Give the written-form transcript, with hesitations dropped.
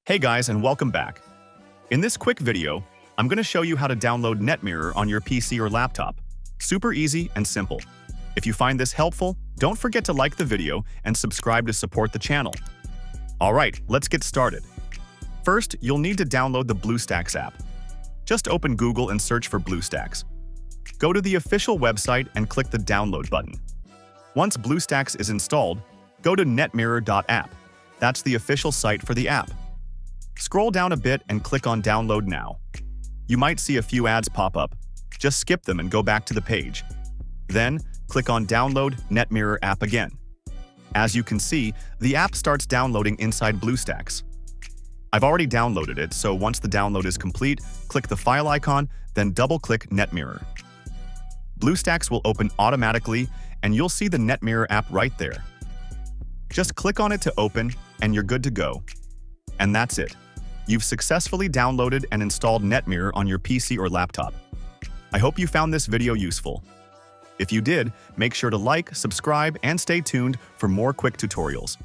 Hey guys, and welcome back. In this quick video, I'm going to show you how to download NetMirror on your PC or laptop. Super easy and simple. If you find this helpful, don't forget to like the video and subscribe to support the channel. Alright, let's get started. First, you'll need to download the BlueStacks app. Just open Google and search for BlueStacks. Go to the official website and click the download button. Once BlueStacks is installed, go to netmirror.app. That's the official site for the app. Scroll down a bit and click on Download Now. You might see a few ads pop up. Just skip them and go back to the page. Then, click on Download NetMirror app again. As you can see, the app starts downloading inside BlueStacks. I've already downloaded it, so once the download is complete, click the file icon, then double-click NetMirror. BlueStacks will open automatically, and you'll see the NetMirror app right there. Just click on it to open, and you're good to go. And that's it. You've successfully downloaded and installed NetMirror on your PC or laptop. I hope you found this video useful. If you did, make sure to like, subscribe, and stay tuned for more quick tutorials.